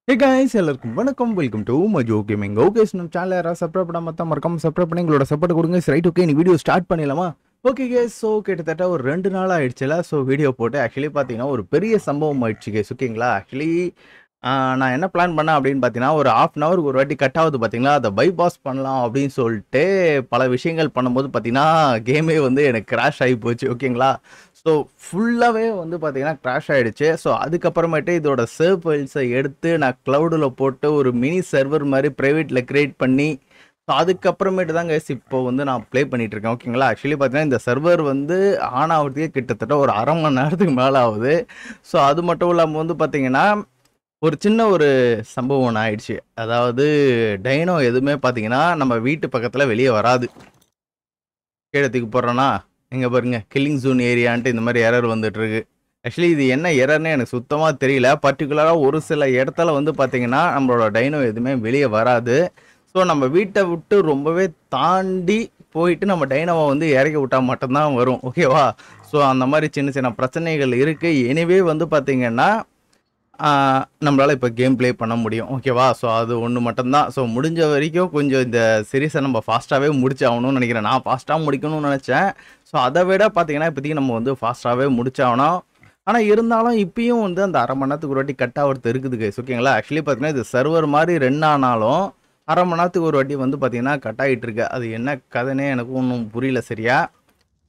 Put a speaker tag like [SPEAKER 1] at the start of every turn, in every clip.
[SPEAKER 1] Hey guys, எல்லாருக்கும் வணக்கம். Welcome to Majo gaming. Okay, நம்ம சேனல் யாராவது சப்ஸ்கிரைப் பண்ணாம தான் மறக்காம சப்ஸ்கிரைப் பண்ணி எங்களோட சப்போர்ட் கொடுங்க. ரைட், ஓகே, நீ வீடியோ ஸ்டார்ட் பண்ணிடலாமா? ஓகே கேஸ், ஸோ கிட்டத்தட்ட ஒரு 2 நாள் ஆயிடுச்சுல. ஸோ வீடியோ போட்டு ஆக்சுவலி பார்த்தீங்கன்னா ஒரு பெரிய சம்பவம் ஆயிடுச்சு கேஸ். ஓகேங்களா? ஆக்சுவலி நான் என்ன பிளான் பண்ணேன் அப்படின்னு பார்த்தீங்கன்னா, ஒரு ½ அன் ஹவருக்கு ஒரு வாட்டி கட் ஆகுது பார்த்தீங்களா, அதை பைபாஸ் பண்ணலாம் அப்படின்னு சொல்லிட்டு பல விஷயங்கள் பண்ணும்போது பார்த்தீங்கன்னா கேமே வந்து எனக்கு கிராஷ் ஆகி போச்சு. ஓகேங்களா? ஸோ ஃபுல்லாகவே வந்து பார்த்தீங்கன்னா கிராஷ் ஆகிடுச்சு. ஸோ அதுக்கப்புறமேட்டு இதோட சேவ் ஃபைல்ஸை எடுத்து நான் க்ளவுடில் போட்டு ஒரு மினி சர்வர் மாதிரி ப்ரைவேட்டில் க்ரியேட் பண்ணி, ஸோ அதுக்கப்புறமேட்டு தான் கைஸ் இப்போ வந்து நான் ப்ளே பண்ணிகிட்ருக்கேன். ஓகேங்களா? ஆக்சுவலி பார்த்தீங்கன்னா இந்த சர்வர் வந்து ஆன் ஆகிறதுக்கே கிட்டத்தட்ட ஒரு அரை மணி நேரத்துக்கு மேலே ஆகுது. ஸோ அது மட்டும் இல்லாமல் வந்து பார்த்தீங்கன்னா ஒரு சின்ன ஒரு சம்பவம் ஒன்று ஆயிடுச்சு. அதாவது டைனோ எதுவுமே பார்த்தீங்கன்னா நம்ம வீட்டு பக்கத்தில் வெளியே வராது. கீழே தூக்கி போடுறோன்னா இங்கே பாருங்க, கில்லிங் ஜோன் ஏரியான்ட்டு இந்த மாதிரி எரர் வந்துட்டுருக்கு. ஆக்சுவலி இது என்ன எரர்னு எனக்கு சுத்தமாக தெரியல. பர்டிகுலராக ஒரு சில இடத்துல வந்து பார்த்தீங்கன்னா நம்மளோட டைனோ எதுவுமே வெளியே வராது. ஸோ நம்ம வீட்டை விட்டு ரொம்பவே தாண்டி போயிட்டு நம்ம டைனோவை வந்து இறக்கி விட்டால் மட்டும்தான் வரும். ஓகேவா? ஸோ அந்த மாதிரி சின்ன சின்ன பிரச்சனைகள் இருக்குது. எனிவே வந்து பார்த்தீங்கன்னா நம்மளால் இப்போ கேம் ப்ளே பண்ண முடியும். ஓகேவா? ஸோ அது ஒன்று மட்டும்தான். ஸோ முடிஞ்ச வரைக்கும் கொஞ்சம் இந்த சீரீஸை நம்ம ஃபாஸ்ட்டாகவே முடிச்சாகணும்னு நினைக்கிறேன். நான் ஃபாஸ்ட்டாக முடிக்கணும்னு நினச்சேன். ஸோ அதை விட பார்த்தீங்கன்னா இப்போதைக்கு நம்ம வந்து ஃபாஸ்ட்டாகவே முடிச்சாகணும். ஆனால் இருந்தாலும் இப்பயும் வந்து அந்த அரை மணி நேரத்துக்கு ஒரு வாட்டி கட் ஆகிறது இருக்குது கைஸ். ஓகேங்களா? ஆக்சுவலி பார்த்தீங்கன்னா இது சர்வர் மாதிரி ரன் ஆனாலும் அரை மணி நேரத்துக்கு ஒரு வாட்டி வந்து பார்த்தீங்கன்னா கட் ஆகிட்டு இருக்கு. அது என்ன கதைனே எனக்கு ஒன்றும் புரியல சரியா.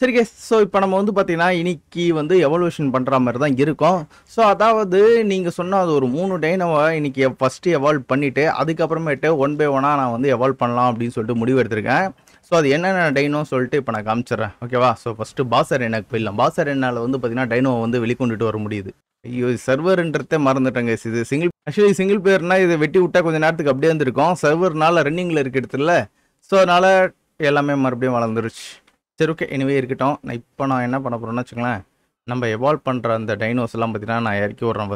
[SPEAKER 1] சரி கேஸ், ஸோ இப்போ நம்ம வந்து பார்த்தீங்கன்னா இன்னைக்கு வந்து எவல்யூஷன் பண்ணுற மாதிரி தான் இருக்கும். ஸோ அதாவது நீங்கள் சொன்ன அது ஒரு 3 டைனோவை இன்னைக்கு ஃபஸ்ட்டு எவால்வ் பண்ணிவிட்டு அதுக்கப்புறமேட்டு 1 பை 1 நான் வந்து எவால்வ் பண்ணலாம் அப்படின்னு சொல்லிட்டு முடிவு எடுத்திருக்கேன். ஸோ அது என்னென்ன டைனோ சொல்லிட்டு இப்போ நான் காமிச்சிடுறேன். ஓகேவா? ஸோ ஃபஸ்ட்டு பாசர் எனக்கு போயிடலாம். பாசர் என்னால் வந்து பார்த்தீங்கன்னா டைனோவை வந்து வெளிக்கொண்டுட்டு வர முடியுது. ஐயோ, சர்வர்ன்றதே மறந்துட்டேங்க. இது சிங்கிள் பிளேயர்னால் இதை வெட்டி விட்டால் கொஞ்சம் நேரத்துக்கு அப்படியே இருந்திருக்கும். சர்வர்னால ரன்னிங்கில் இருக்கிறதுல, ஸோ அதனால் எல்லாமே மறுபடியும் வளர்ந்துருச்சு. சரி, ஓகே, எனிவே இருக்கட்டும். நான் என்ன பண்ண போகிறேன்னு வச்சுங்களேன், நம்ம எவால்வ் பண்ணுற அந்த டைனோஸ் எல்லாம் பார்த்தீங்கன்னா நான் இறக்கி விட்றேன்.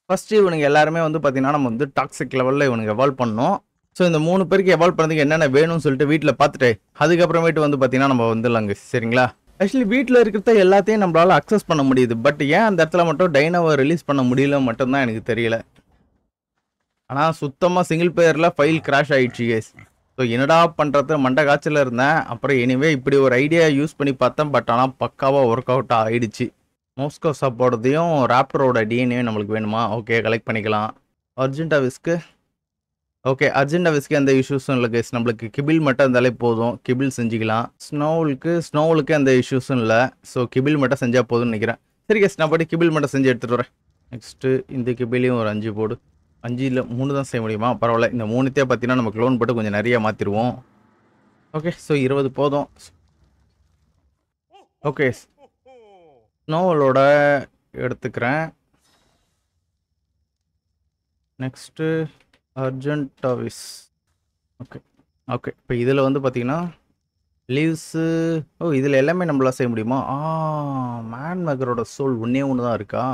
[SPEAKER 1] ஃபஸ்ட்டு இவனுங்க எல்லாருமே வந்து பார்த்தீங்கன்னா நம்ம வந்து டாக்ஸிக் லெவலில் இவனுக்கு எவால்வ் பண்ணணும். ஸோ இந்த 3 பேருக்கு எவால்வ் பண்ணுறதுக்கு என்னென்ன வேணும்னு சொல்லிட்டு வீட்டில் பார்த்துட்டு அதுக்கப்புறமேட்டு வந்து பார்த்தீங்கன்னா நம்ம வந்துடலாங்க. சரிங்களா? ஆக்சுவலி வீட்டில் இருக்கிறத எல்லாத்தையும் நம்மளால் அக்சஸ் பண்ண முடியுது. பட் ஏன் அந்த இடத்துல மட்டும் டைனோவை ரிலீஸ் பண்ண முடியல மட்டும்தான் எனக்கு தெரியல. ஆனால் சுத்தமாக சிங்கிள் பிளேயரில் ஃபைல் கிராஷ் ஆகிடுச்சு கேஸ். ஸோ என்னடா பண்ணுறது மண்டை காய்ச்சல் இருந்தேன். அப்புறம் எனிவே இப்படி ஒரு ஐடியா யூஸ் பண்ணி பார்த்தேன். பட் ஆனால் பக்காவாக ஒர்க் அவுட் ஆகிடுச்சு. மோஸ்கோ சாப்போடதையும் ராப்டரோட டிஎன்ஏ நம்மளுக்கு வேணுமா? ஓகே, கலெக்ட் பண்ணிக்கலாம். அர்ஜென்டாவிஸ்க்கு ஓகே, அர்ஜென்டாவிஸ்க்கு எந்த இஷ்யூஸும் இல்லை கேஸ். நம்மளுக்கு கிபில் மட்டும் இருந்தாலே போதும், கிபில் செஞ்சுக்கலாம். ஸ்னோவுக்கு எந்த இஷ்யூஸும் இல்லை. ஸோ கிபில் மட்டும் செஞ்சால் போதும்னு நினைக்கிறேன். சரி கேஸ், நான் பாட்டி கிபில் மட்டும் செஞ்சு எடுத்துகிட்டு வரேன். நெக்ஸ்ட்டு இந்த கிபிலையும் ஒரு 5 போடு. 5 இல்லை 3 தான் செய்ய முடியுமா? பரவாயில்ல, இந்த 3த்தையே பார்த்தீங்கன்னா நமக்கு லோன் போட்டு கொஞ்சம் நிறைய மாற்றிடுவோம். ஓகே, ஸோ 20 போதும். ஓகே, ஸ்னோவலோட எடுத்துக்கிறேன். நெக்ஸ்ட்டு அர்ஜென்டாவிஸ். ஓகே ஓகே, இப்போ இதில் வந்து பார்த்தீங்கன்னா லீவ்ஸு, இதில் எல்லாமே நம்மளால் செய்ய முடியுமா? மேன் மேக்கரோட சோல் ஒன்றே தான் இருக்கா?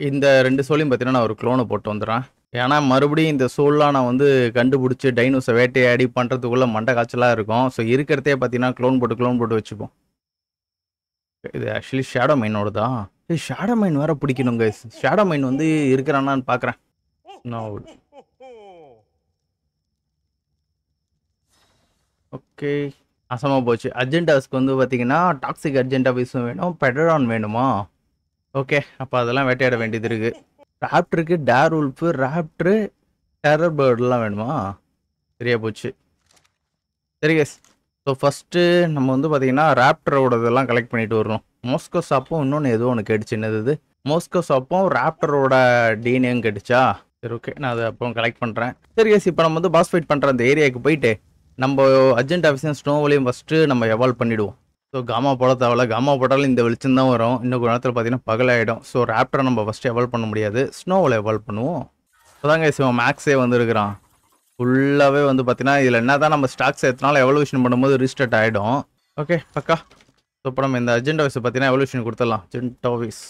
[SPEAKER 1] இந்த 2 சோலையும் பார்த்தீங்கன்னா நான் ஒரு க்ளோனை போட்டு வந்துடுறேன். ஏன்னா மறுபடியும் இந்த சோல்லாம் நான் வந்து கண்டுபிடிச்சி டைனோஸை வேட்டையாடி பண்ணுறதுக்குள்ளே மண்டை காய்ச்சலாக இருக்கும். ஸோ இருக்கிறதே பார்த்தீங்கன்னா க்ளோன் போட்டு வச்சுப்போம். இது ஆக்சுவலி ஷேடோ மைனோட தான். ஷேடோ மைன் வேறு பிடிக்கணுங்க. ஷேடோ மைன் வந்து இருக்கிறானான்னு பார்க்குறேன். ஓகே, அசமாக போச்சு. அர்ஜென்டாஸ்க்கு வந்து பார்த்தீங்கன்னா டாக்ஸிக் அர்ஜென்டாவிஸும் வேணும், பெடரான் வேணுமா? ஓகே, அப்போ அதெல்லாம் வேட்டையாட வேண்டியது இருக்குது. ராப்டருக்கு டேர் உல்ஃபு, ராப்டரு, டெரர் பேர்டெலாம் வேணுமா? சரியாக போச்சு. சரி கேஸ், ஸோ ஃபஸ்ட்டு நம்ம வந்து பார்த்தீங்கன்னா ராப்டரோட இதெல்லாம் கலெக்ட் பண்ணிட்டு வரணும். மோஸ்கோ ஷாப்பும் இன்னொன்று ஏதோ ஒன்று கேட்டுச்சு. என்னது? மோஸ்கோ ஷாப்பும் ராப்டரோட டிஎன்ஏயும் கேட்டுச்சா? சரி, ஓகே, நான் அதை அப்போ கலெக்ட் பண்ணுறேன். சரி கேஸ், இப்போ நம்ம வந்து பாஸ் ஃபைட் பண்ணுற அந்த ஏரியாவுக்கு போயிட்டு நம்ம அர்ஜென்ட் ஆஃபீஸையும் ஸ்னோவலையும் ஃபஸ்ட்டு நம்ம எவால்வ் பண்ணிவிடுவோம். ஸோ காமா போட தேவையில்ல. காமா போட்டாலும் இந்த வெளிச்சம் தான் வரும். இன்னும் கொஞ்ச நேரத்தில் பார்த்தீங்கன்னா பகலாயிடும். ஸோ ராப்டரை நம்ம ஃபஸ்ட்டு எவால்வ் பண்ண முடியாது, ஸ்னோவில் எவால்வ் பண்ணுவோம். இப்போதாங்க சிவன் மேக்ஸே வந்துருக்கிறான். ஃபுல்லாகவே வந்து பார்த்தீங்கன்னா இதில் என்ன தான் நம்ம ஸ்டாக்ஸ் எத்தனாலும் எவல்யூஷன் பண்ணும்போது ரீஸ்டார்ட் ஆகிடும். ஓகே பக்கா. ஸோ இப்போ நம்ம இந்த அர்ஜென்ட் ஆஃபீஸை பார்த்தீங்கன்னா எவல்யூஷன் கொடுத்துடலாம். Urgent office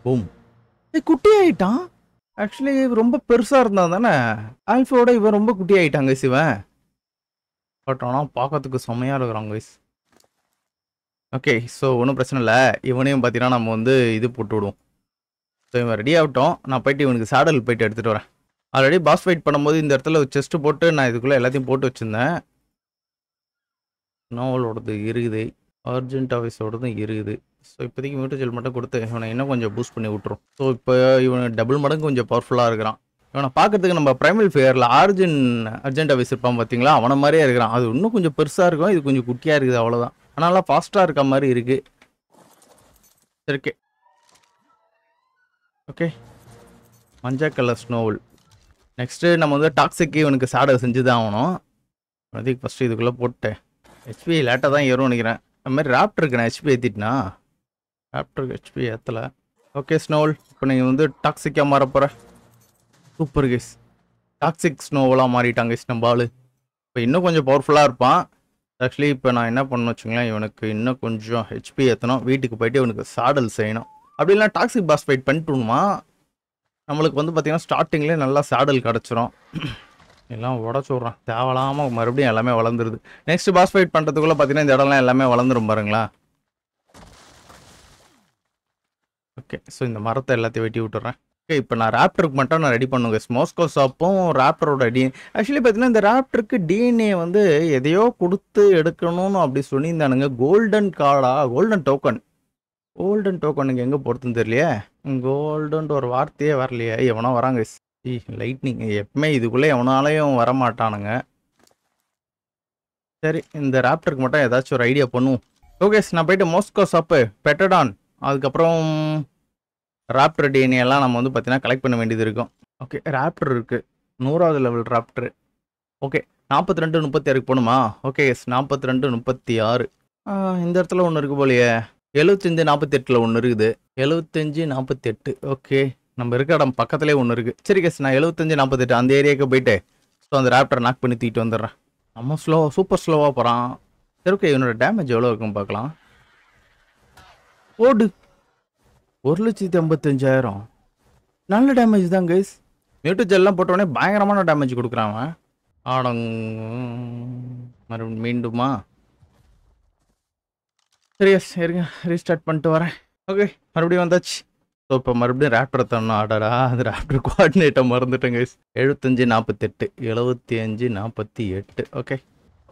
[SPEAKER 1] boom. குட்டி ஆகிட்டான். ஆக்சுவலி ரொம்ப பெருசாக இருந்தால் தானே ஆல்ஃபோட இவன் ரொம்ப குட்டி ஆகிட்டாங்க சிவன். பட் ஆனால் பார்க்கறதுக்கு செம்மையாக இருக்கிறாங்க கைஸ். ஓகே, ஸோ ஒன்றும் பிரச்சனை இல்லை. இவனையும் பார்த்தீங்கன்னா நம்ம வந்து இது போட்டு விடுவோம். ஸோ இவன் ரெடி ஆகட்டும். நான் போயிட்டு இவனுக்கு சாடல் போயிட்டு எடுத்துகிட்டு வரேன். ஆல்ரெடி பாஸ் ஃபைட் பண்ணும்போது இந்த இடத்துல ஒரு செஸ்ட் போட்டு நான் இதுக்குள்ளே எல்லாத்தையும் போட்டு வச்சுருந்தேன். நோவலோடது இருக்குது, அர்ஜென்ட் ஆஃபீஸோடதும் இருக்குது. ஸோ இப்போதைக்கு மியூட்டஜெல் மட்டும் கொடுத்து இவனை இன்னும் கொஞ்சம் பூஸ்ட் பண்ணி விட்ரும். ஸோ இப்போ இவன் டபுள் மடங்கு கொஞ்சம் பவர்ஃபுல்லாக இருக்கிறான். இவனை பார்க்கறதுக்கு நம்ம பிரைமல் ஃபேரில் அர்ஜென்ட் ஆஃபீஸ் இருப்பான் பார்த்தீங்களா, அவனை மாதிரியே இருக்கிறான். அது இன்னும் கொஞ்சம் பெருசாக இருக்கும், இது கொஞ்சம் குட்டியாக இருக்குது அவ்வளோதான். அதனால ஃபாஸ்ட்டாக இருக்க மாதிரி இருக்குது. சரி ஓகே ஓகே, மஞ்சள் கலர் ஸ்னோவல். நெக்ஸ்ட்டு நம்ம வந்து டாக்ஸிக்கு இவனுக்கு சாடை செஞ்சு தான் ஆகணும். அதுக்கு ஃபஸ்ட்டு இதுக்குள்ளே போட்டேன். ஹெச்பி லேட்டாக தான் ஏறும்னு நினைக்கிறேன். அது மாதிரி ராப்டருக்கு நான் ஹெச்பி ஏற்றிட்டேனா, ராப்டருக்கு ஹெச்பி ஏற்றலை. ஓகே ஸ்னோவல், இப்போ நீங்கள் வந்து டாக்ஸிக்காக மாற போகிற. சூப்பர் கேஸ், டாக்ஸிக் ஸ்னோவலாக மாறிட்டாங்க கேஸ் நம்ம ஆள். இப்போ இன்னும் கொஞ்சம் பவர்ஃபுல்லாக இருப்பான். ஆக்சுவலி இப்போ நான் என்ன பண்ணணும் வச்சுங்களேன், இவனுக்கு இன்னும் கொஞ்சம் ஹெச்பி ஏற்றணும். வீட்டுக்கு போய்ட்டு இவனுக்கு சாடல் செய்யணும். அப்படி இல்லைனா டாக்ஸிக் பாஸ் ஃபைட் பண்ணிட்டுமா நம்மளுக்கு வந்து பார்த்திங்கன்னா ஸ்டார்டிங்லேயே நல்லா சாடல் கிடச்சிரும். எல்லாம் உடச்சு விட்றான் தேவலாமல், மறுபடியும் எல்லாமே வளர்ந்துருது. நெக்ஸ்ட் பாஸ் ஃபைட் பண்ணுறதுக்குள்ளே பார்த்தீங்கன்னா இந்த இடம்லாம் எல்லாமே வளர்ந்துரும் பாருங்களா. ஓகே, ஸோ இந்த மரத்தை எல்லாத்தையும் வெட்டி விட்டுறேன். ஓகே, இப்போ நான் ராப்டருக்கு மட்டும் நான் ரெடி பண்ணுங்க. மோஸ்கோ ஷாப்பும் ராப்டரோட ஆக்சுவலி பார்த்தீங்கன்னா இந்த ராப்டருக்கு டிஎன்ஏ வந்து எதையோ கொடுத்து எடுக்கணும்னு அப்படி சொல்லியிருந்தானுங்க. கோல்டன் கார்டா, கோல்டன் டோக்கன். கோல்டன் டோக்கனுக்கு எங்கே போகிறதுன்னு தெரியலையே. கோல்டன்ட்டு ஒரு வார்த்தையே வரலையே. எவனோ வராங்க. லைட்னிங் எப்பவுமே இதுக்குள்ளே எவனாலையும் வரமாட்டானுங்க. சரி, இந்த ராப்டருக்கு மட்டும் ஏதாச்சும் ஒரு ஐடியா பண்ணுவோம். ஓகே, நான் போயிட்டு மோஸ்கோ ஷாப்பு, பெட்டடான், அதுக்கப்புறம் ராப்டர் டிஎன்ஏ எல்லாம் நம்ம வந்து பார்த்தீங்கன்னா கலெக்ட் பண்ண வேண்டியது இருக்கும். ஓகே, ராப்டர் இருக்குது, 100வது லெவல் ராப்டரு. ஓகே, 42 36 போகணுமா? Okay yes, 42 36. இந்த இடத்துல ஒன்று இருக்குது போலையே. 75 48 ஒன்று இருக்குது. 75 48. ஓகே, நம்ம இருக்க இடம் பக்கத்துலேயே ஒன்று இருக்குது. சரி கேஸ், நான் 75 48 அந்த ஏரியாவுக்கு போயிட்டு ஸோ அந்த ராப்டரை நாக் பண்ணி தூக்கிட்டு வந்துடுறேன். நம்ம சூப்பர் ஸ்லோவாக போகிறான். சரி ஓகே, இவனோட டேமேஜ் எவ்வளோ இருக்குன்னு பார்க்கலாம். ஓடு, 1,85,000. நல்ல டேமேஜ் தான் கைஸ். மியூட்டஜெல்லாம் போட்டோடனே பயங்கரமான டேமேஜ் கொடுக்குறான். மறுபடியும் மீண்டுமா? சரி எஸ், இருங்க ரீஸ்டார்ட் பண்ணிட்டு வரேன். ஓகே, மறுபடியும் வந்தாச்சு. ஸோ இப்போ மறுபடியும் ராப்டர் தரணும். ஆடாடா, அது ராப்டர் கோஆர்டினேட்டை மறந்துட்டேங்க. 75 48 75 48. ஓகே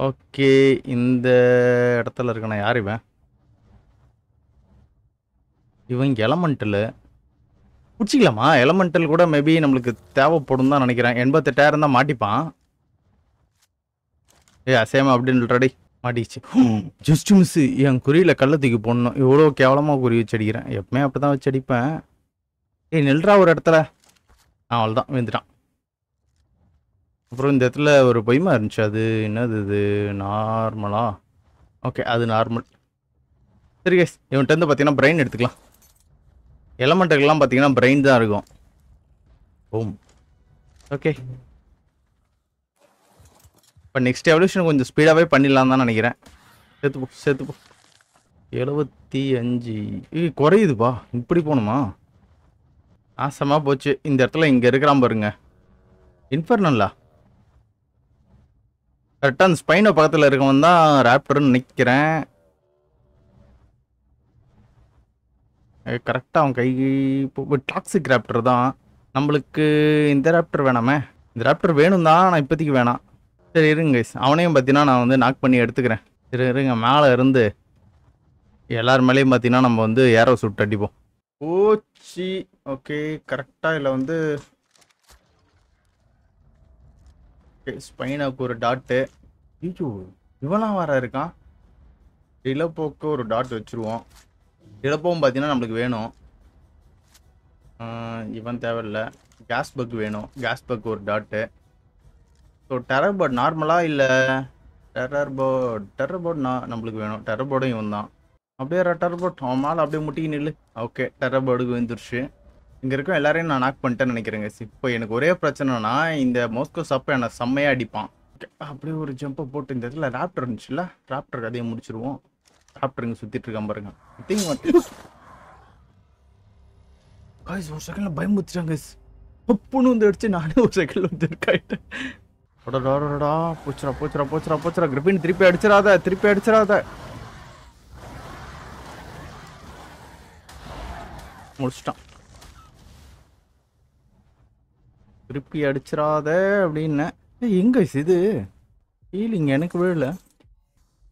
[SPEAKER 1] ஓகே, இந்த இடத்துல இருக்கணும். யார் இவன்? இவன் எலமெண்டல் பிடிச்சிக்கலாமா? எலமெண்டல் கூட மேபி நம்மளுக்கு தேவைப்படும் தான் நினைக்கிறேன். 88,000 தான் மாட்டிப்பான். அசேமா அப்படின்னு ரெடி மாட்டிச்சு. Just miss. என் குறியில் கள்ளத்துக்கு போடணும். இவ்வளோ கேவலமாக குறி வச்சு அடிக்கிறேன். எப்பவுமே அப்படி தான் வச்சு அடிப்பேன். நெல்றா ஒரு இடத்துல. அவ்வளோதான், விழுந்துட்டான். அப்புறம் இந்த இடத்துல ஒரு பொய்மா இருந்துச்சு. அது என்னது? இது நார்மலா? ஓகே, அது நார்மல். சரி கேஸ், இவன்ட்டு வந்து பார்த்தீங்கன்னா பிரெயின் எடுத்துக்கலாம். எலமெண்ட்டுக்கெல்லாம் பார்த்தீங்கன்னா பிரெயின் தான் இருக்கும். ஓம் ஓகே, இப்போ நெக்ஸ்ட் எவல்யூஷன் கொஞ்சம் ஸ்பீடாகவே பண்ணிடலாம் தான் நினைக்கிறேன். சேர்த்துப்போ 75. குறையுதுப்பா. இப்படி போகணுமா? ஆசமாக போச்சு. இந்த இடத்துல இங்கே இருக்கிறான் பாருங்க, இன்ஃபர்னல்லா. கரெக்டாக அந்த ஸ்பைனோ பக்கத்தில் இருக்கவன் தான் ராப்டர்னு நினைக்கிறேன். கரெக்டாக அவன் கை இப்போ டாக்ஸிக் ராப்டர் தான். நம்மளுக்கு இந்த ராப்டர் வேணாமே. இந்த ராப்டர் வேணும் தான், நான் இப்போதைக்கு வேணாம். சரி இருங்க கைஸ், அவனையும் பார்த்தீங்கன்னா நான் வந்து நாக் பண்ணி எடுத்துக்கிறேன். சரி இருங்க, மேலே இருந்து எல்லார் மேலேயும் பார்த்தீங்கன்னா நம்ம வந்து ஏரோ சுட்டு அடிப்போம். ஓச்சி. ஓகே, கரெக்டாக இல்லை வந்து ஸ்பைனாவுக்கு ஒரு டாட்டு. ஐயோ, இவெல்லாம் வர இருக்கான். இளப்போக்கு ஒரு டாட் வச்சுருவோம். இழப்பவும் பார்த்தீங்கன்னா நம்மளுக்கு வேணும். இவன் தேவையில்லை. கேஸ் பக் வேணும். கேஸ் பக் ஒரு டாட்டு. ஸோ டெரர் போர்ட் நார்மலாக இல்லை டெரர் போர்ட் நம்மளுக்கு வேணும். டெரர் போர்டும் இவன் தான். அப்படியே டெரர் போர்ட் அவன் மேலே அப்படியே முட்டிக்கு நில்லு. ஓகே, டெரர் போர்டுக்கு வந்துருச்சு. இங்கே இருக்கும் எல்லாரையும் நான் நாக் பண்ணிட்டேன்னு நினைக்கிறேங்க. இப்போ எனக்கு ஒரே பிரச்சனைனா இந்த மோஸ்கோ ஷாப்பை என்னை செம்மையாக அடிப்பான். ஓகே, அப்படியே ஒரு ஜம்பை போட்டு இந்த இடத்துல ராப்டர் இருந்துச்சுல்ல, ராப்டருக்கு அதையும் முடிச்சிருவோம். ராப்டர் இங்கே சுற்றிட்டு இருக்கான் பாருங்க. ஒரு செகண்டில் பயமுறுத்திட்டாங்க. ஒப்புன்னு வந்து அடிச்சு நானே ஒரு செகண்டில் வந்து இருக்காயிட்டேன். போச்சுரா. கிரிப்பின் திருப்பி அடிச்சிடாத. முடிச்சிட்டான். திருப்பி அடிச்சிடாத அப்படின்னு. எங்க இது ஹீலிங் எனக்கு விழல.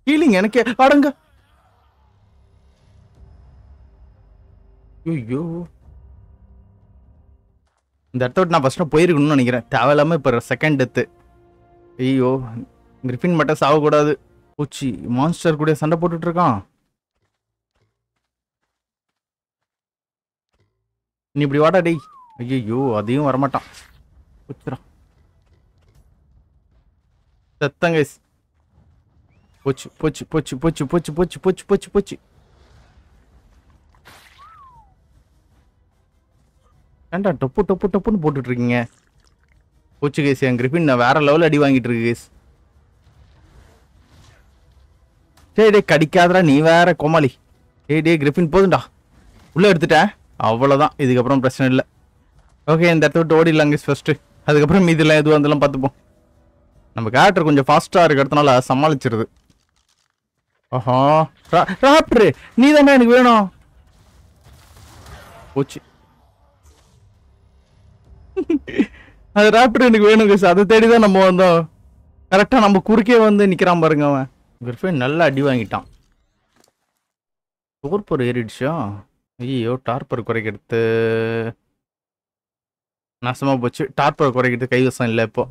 [SPEAKER 1] ஹீலிங் எனக்கு அடங்க. ஐயோ இந்த இடத்த விட்டு நான் ஃபர்ஸ்ட் போயிருக்கணும்னு நினைக்கிறேன். தேவையில்லாம இப்போ செகண்ட் டெத்து. ஐயோ கிரிஃபின் மட்டும் சாகக்கூடாது. பூச்சி மான்ஸ்டர் கூட சண்டை போட்டுட்டு இருக்கான். நீ இப்படி வாடா டேய். ஐயோ அதையும் வரமாட்டான். பூச்சிரான் செத்தங்க. போச்சு போச்சு போச்சு போச்சு போச்சு போச்சு போச்சு போச்சு போச்சு. ஏன்டா டொப்பு டொப்பு டொப்புன்னு போட்டுட்டு இருக்கீங்க? போச்சு கேஸ். என் கிரிஃபின் நான் வேற லெவலில் அடி வாங்கிட்டு இருக்கு கேஸ். டே கடிக்காதடா நீ வேற கோமாளி. டே கிரிஃபின் போதுண்டா. உள்ள எடுத்துட்டேன் அவ்வளோதான். இதுக்கப்புறம் பிரச்சனை இல்லை. ஓகே இந்த இடத்த விட்டு ஓடிடலாங்க ஃபர்ஸ்ட்டு. அதுக்கப்புறம் மீதிலாம் எதுவும் வந்தாலும் பார்த்துப்போம். நம்ம கேரக்டர் கொஞ்சம் ஃபாஸ்ட்டாக இருக்கிறதுனால சமாளிச்சிருது. ஆஹா ராப்டரு நீ தானே எனக்கு வேணும். போச்சு. அது ராப்டர் எனக்கு வேணும் கேஸ். அதை தேடி தான் நம்ம வந்தோம். கரெக்டாக நம்ம குறுக்கே வந்து நிற்கிறான் பாருங்க அவன். கிரிஃபின் நல்லா அடி வாங்கிட்டான். டோர்பர் ஏறிடுச்சா? ஐயோ டார்பர் குறைக்கிறது நாசமாக போச்சு. டார்பர் குறைக்கிறது கைவசம் இல்லை. இப்போ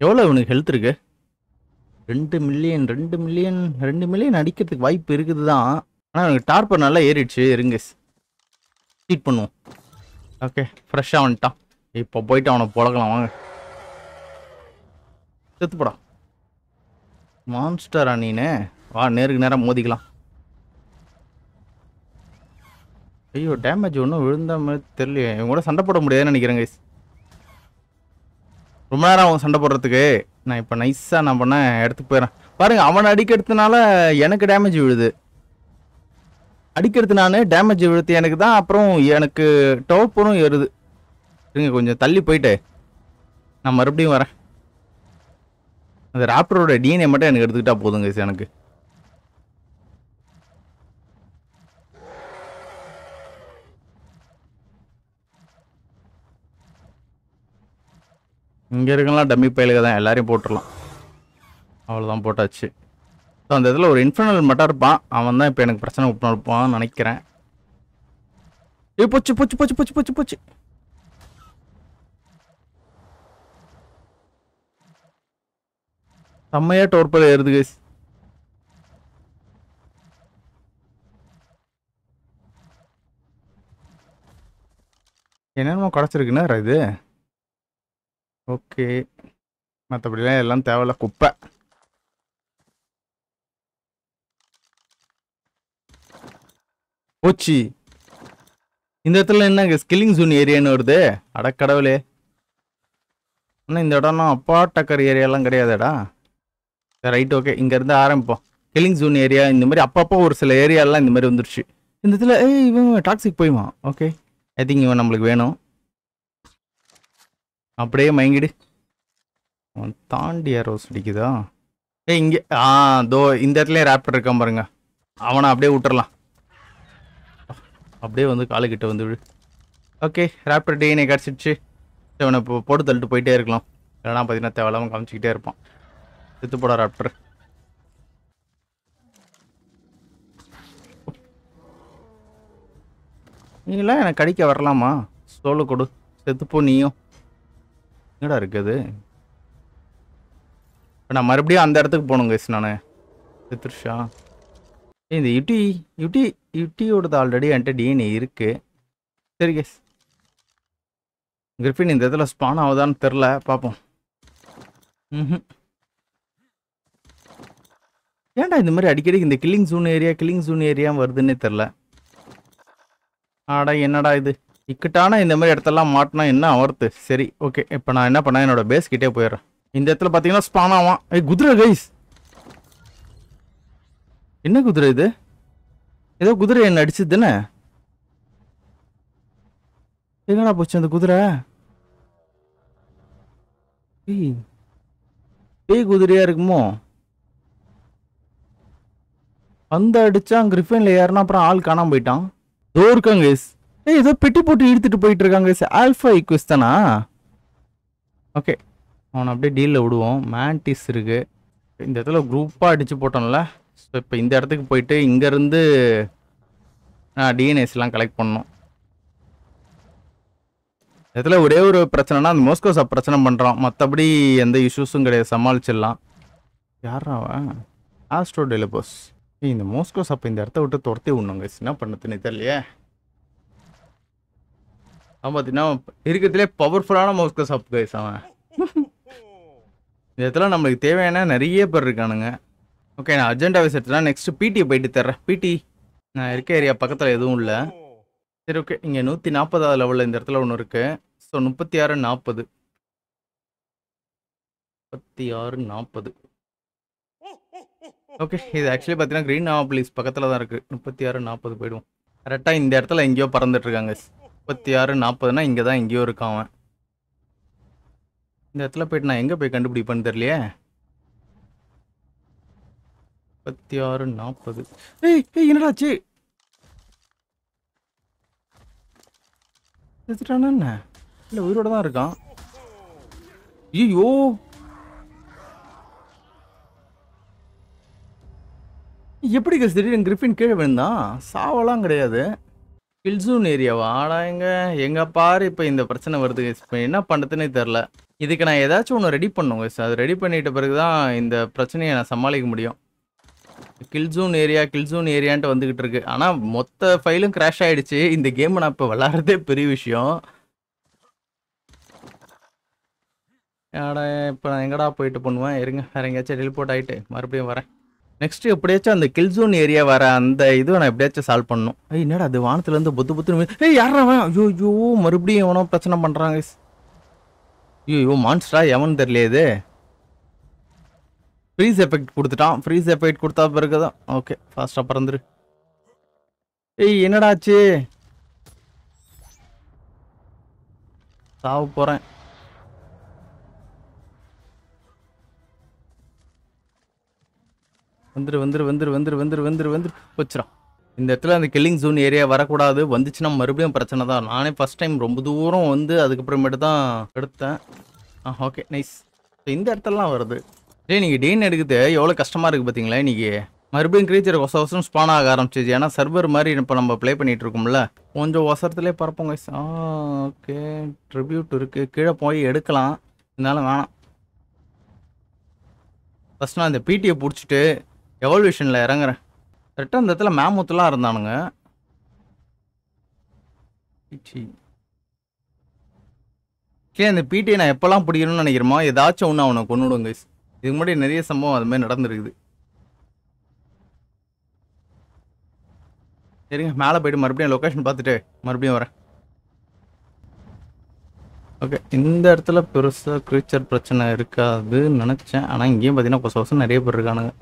[SPEAKER 1] எவ்வளோ இவனுக்கு ஹெல்த் இருக்கு? 2 மில்லியன் 2 மில்லியன் 2 மில்லியன் அடிக்கிறதுக்கு வாய்ப்பு இருக்குது தான். ஆனால் எனக்கு டார்பர் நல்லா ஏறிடுச்சு. இருங்க ஹீட் பண்ணுவோம். ஓகே ஃப்ரெஷ்ஷாக வந்துட்டான். இப்போ போயிட்டு அவனை புழக்கலாம் வாங்க. செத்துப்படா மான்ஸ்டரா நீனே. வா நேருக்கு நேரம் மோதிக்கலாம். ஐயோ டேமேஜ் ஒன்றும் விழுந்த மாதிரி தெரியலையே. இவங்க கூட சண்டை போட முடியாதுன்னு நினைக்கிறேன் கைஸ். ரொம்ப நேரம் அவன் சண்டை போடுறதுக்கு. நான் இப்போ நைஸாக நான் பண்ண எடுத்துக்கு போயிடறேன். பாருங்க அவனை அடிக்கிறதுனால எனக்கு டேமேஜ் விழுது. அடிக்கிறது நான் டேமேஜ் விழுத்து எனக்கு தான். அப்புறம் எனக்கு டோப்பரும் ஏறுது. இருங்க கொஞ்சம் தள்ளி போயிட்டு நான் மறுபடியும் வரேன். அந்த ராப்டரோட டிஎன்ஏ மட்டும் எனக்கு எடுத்துக்கிட்டா போதுங்க எனக்கு. இங்கே இருக்கலாம் டம்மி பயிலுக தான். எல்லாரையும் போட்டுடலாம். அவ்வளோதான் போட்டாச்சு. ஸோ அந்த இதில் ஒரு இன்ஃபர்னல் மட்டும் இருப்பான். அவன் தான் இப்போ எனக்கு பிரச்சனை இருப்பான்னு நினைக்கிறேன். போச்சு போச்சு போச்சு போச்சு போச்சு போச்சு. செம்மையா டோர்பல் ஏறுது கைஸ். என்னென்னமோ குறைச்சிருக்குன்னா இது. ஓகே மற்றபடிலாம் எல்லாம் தேவையில்ல குப்பை. போச்சு. இந்த இடத்துல என்ன ஸ்கில்லிங் ஜோன் ஏரியான்னு வருது? அடக்கடவுளே. ஆனால் இந்த இடம்னா அப்பா டக்கர் ஏரியாலாம் கிடையாதுடா. ரைட் ஓகே இங்கேருந்து ஆரம்பிப்போம். கில்லிங் ஜோன் ஏரியா இந்த மாதிரி அப்பப்போ ஒரு சில ஏரியாலாம் இந்த மாதிரி வந்துருச்சு. இந்த இடத்துல இவன் டாக்ஸிக் போயுமா? ஓகே ஐ திங்க் இவன் நம்மளுக்கு வேணும். அப்படியே மயங்கிடு. அவன் தாண்டி ரோஸ் அடிக்குதா? இங்கே தோ இந்த இடத்துலயே ராப்டர் இருக்கான் பாருங்க. அவனை அப்படியே விட்டுறலாம். அப்படியே வந்து காலுக்கிட்ட வந்து விடு. ஓகே ராப்டர் டிஎன்ஏ கிடச்சிடுச்சு. இவனை இப்போ போட்டு தள்ளிட்டு போயிட்டே இருக்கலாம். இல்லைனா பார்த்தீங்கன்னா தேவையில்லாமல் காமிச்சிக்கிட்டே இருப்பான். செத்து போடா ராப்டர். நீங்களாம் எனக்கு கடிக்க வரலாமா? சோளு கொடு செத்துப்போ நீயும். என்னடா இருக்குது? இப்போ நான் மறுபடியும் அந்த இடத்துக்கு போகணும் கைஸ். நான் செத்துருஷா. இந்த யுட்டியோடது ஆல்ரெடி என்கிட்ட டிஎன்ஏ இருக்கு. சரி கைஸ் கிரிஃபின் இந்த இடத்துல ஸ்பான் ஆகுதான்னு தெரில. பார்ப்போம். ஏன்டா இந்த மாதிரி அடிக்கடி இந்த கில்லிங் ஜோன் ஏரியா வருதுன்னே தெரில. ஆடா என்னடா இது இக்கட்டான இந்த மாதிரி இடத்தெல்லாம் மாட்டினா என்ன ஆவர்த்து? சரி ஓகே இப்போ நான் என்ன பண்ணேன், என்னோட பேஸ் கிட்டே போயிடுறேன். இந்த இடத்துல பார்த்தீங்கன்னா ஸ்பான் ஆவான். குதிரை கைஸ். என்ன குதிரை இது? ஏதோ குதிரை என்ன அடிச்சது தானே? எங்கடா போச்சு அந்த குதிரை? பேய் குதிரையா இருக்குமோ? அந்த அடிச்சா கிரிஃபின்ல ஏறினா அப்புறம் ஆள் காணாம போயிட்டான். தோ இருக்காங்க கைஸ். ஏய் ஏதோ பெட்டி போட்டு இழுத்துட்டு போயிட்டு இருக்காங்க. ஆல்ஃபா ஈக்வஸ் தானா? ஓகே, அவனை அப்படியே டீலில் விடுவோம். மேண்டிஸ் இருக்கு. இந்த இடத்துல குரூப்பாக அடிச்சு போட்டோம்ல. ஸோ இப்போ இந்த இடத்துக்கு போயிட்டு இங்கேருந்து டிஎன்ஏஸ்லாம் கலெக்ட் பண்ணணும். இதில் ஒரே ஒரு பிரச்சனைனா அந்த மோஸ்கோஸை பிரச்சனை பண்ணுறான். மற்றபடி எந்த இஷ்யூஸும் கிடையாது, சமாளிச்சிடலாம். யாரா அவன்? ஆஸ்ட்ரோ டெலிபோஸ். இந்த மோஸ்கோஸ் அப்போ இந்த இடத்த விட்டு துரத்தி விடணுங்க. என்ன பண்ணதுன்னு தெரியலையே. அவன் பார்த்தீங்கன்னா இருக்கிறதுலே பவர்ஃபுல்லான மோஸ்கோஸ் அப் கைஸ் அவன். இந்த இடத்துல நம்மளுக்கு தேவையான நிறைய பேர் இருக்கானுங்க. ஓகே, நான் அர்ஜென்டா வைஸ் எடுத்துனா நெக்ஸ்ட் பிடி போயிட்டு தர்றேன். பிடி நான் இருக்க ஏரியா பக்கத்தில் எதுவும் இல்லை. சரி ஓகே, இங்கே 140வது லெவலில் இந்த இடத்துல ஒன்று இருக்குது. ஸோ 3640 3640. ஓகே, இது ஆக்சுவலி பார்த்தீங்கன்னா க்ரீன் ஆப்பிளிஸ் பக்கத்தில் தான் இருக்குது. 3640 போயிடுவோம். கரெக்டாக இந்த இடத்துல எங்கேயோ பறந்துட்டு இருக்காங்க. 3640னா இங்கே தான் எங்கேயோ இருக்கான் அவன். இந்த இடத்துல போயிட்டு நான் எங்கே போய் கண்டுபிடிப்பேன்னு தெரியலையே. 3640. ஏய் என்னடாச்சு? செத்துட்டானா என்ன? இல்லை உயிரோட தான் இருக்கான். ஐயோ, எப்படி கஸ் திடீர்னு கிரிஃபின் கீழே விழுந்தான்? சாவலாம் கிடையாது. கில்சூன் ஏரியாவா? ஆடா எங்க பாரு இப்போ இந்த பிரச்சனை வருது. இப்போ என்ன பண்ணுறதுன்னே தெரில. இதுக்கு நான் ஏதாச்சும் ஒன்று ரெடி பண்ணுங்க. அது ரெடி பண்ணிட்ட பிறகு தான் இந்த பிரச்சனையை நான் சமாளிக்க முடியும். கில்சூன் ஏரியான்ட்டு வந்துக்கிட்டு இருக்கு. ஆனால் மொத்த ஃபைலும் கிராஷ் ஆகிடுச்சு. இந்த கேமை நான் இப்போ விளாட்றதே பெரிய விஷயம். ஆடா இப்போ நான் எங்கடா போயிட்டு பண்ணுவேன்? இருங்க, வேறு எங்கேயாச்சும் டெலிபோர்ட் ஆகிட்டு மறுபடியும் வரேன். நெக்ஸ்ட்டு எப்படியாச்சும் அந்த கில்சூன் ஏரியா வர அந்த இதுவை நான் எப்படியாச்சும் சால்வ் பண்ணணும். என்னடா அது வானத்துலேருந்து புத்து யாராவன்? ஐயோ மறுபடியும் எவனோ பிரச்சனை பண்ணுறாங்க. ஐயோ மான்ஸ்டரா எவன் தெரியலையே. இது ஃப்ரீஸ் எஃபெக்ட் கொடுத்துட்டான். ஃப்ரீஸ் எஃபெக்ட் கொடுத்தா பிறகு தான் ஓகே ஃபாஸ்ட்டாக பறந்துரு. என்னடாச்சு? சாவ போகிறேன். வந்துரு வச்சிடும். இந்த இடத்துல அந்த கில்லிங் ஜோன் ஏரியா வரக்கூடாது. வந்துச்சுன்னா மறுபடியும் பிரச்சனை தான். நானே ஃபர்ஸ்ட் டைம் ரொம்ப தூரம் வந்து அதுக்கப்புறமேட்டு தான் எடுத்தேன். Okay nice. இந்த இடத்துலலாம் வருது. நீங்கள் டேன் எடுக்குது எவ்வளோ கஷ்டமாக இருக்குது பார்த்தீங்களா? இன்றைக்கி மறுபடியும் க்ரீச்சர் ஒசம் ஸ்பான் ஆக ஆரம்பிச்சிச்சு. ஏன்னா சர்வர் மாதிரி இப்போ நம்ம ப்ளே பண்ணிகிட்டு இருக்கோம்ல, கொஞ்சம் ஒசரத்துலேயே பறப்போங்க. ஓகே, ட்ரிபியூட் இருக்குது, கீழே போய் எடுக்கலாம். இருந்தாலும் வேணாம். ஃபஸ்ட் நான் இந்த பிடியை பிடிச்சிட்டு எவல்யூஷனில் இறங்குறேன். கரெக்டாக அந்த இடத்துல மேமுத்துலாம் இருந்தானுங்க. இந்த பிடியை நான் எப்போல்லாம் பிடிக்கணும்னு நினைக்கிறோமோ ஏதாச்சும் ஒன்று அவனை கொண்டுடுங்க. இதுக்கு முன்னாடி நிறைய சம்பவம் அது மாதிரி நடந்துருக்குது. சரிங்க, மேலே போய்ட்டு மறுபடியும் லொக்கேஷன் பார்த்துட்டு மறுபடியும் வரேன். ஓகே, இந்த இடத்துல பெருசாக க்ரீச்சர் பிரச்சனை இருக்காதுன்னு நினச்சேன். ஆனால் இங்கேயும் பார்த்தீங்கன்னா கொசம் நிறைய பேர் இருக்கானுங்க.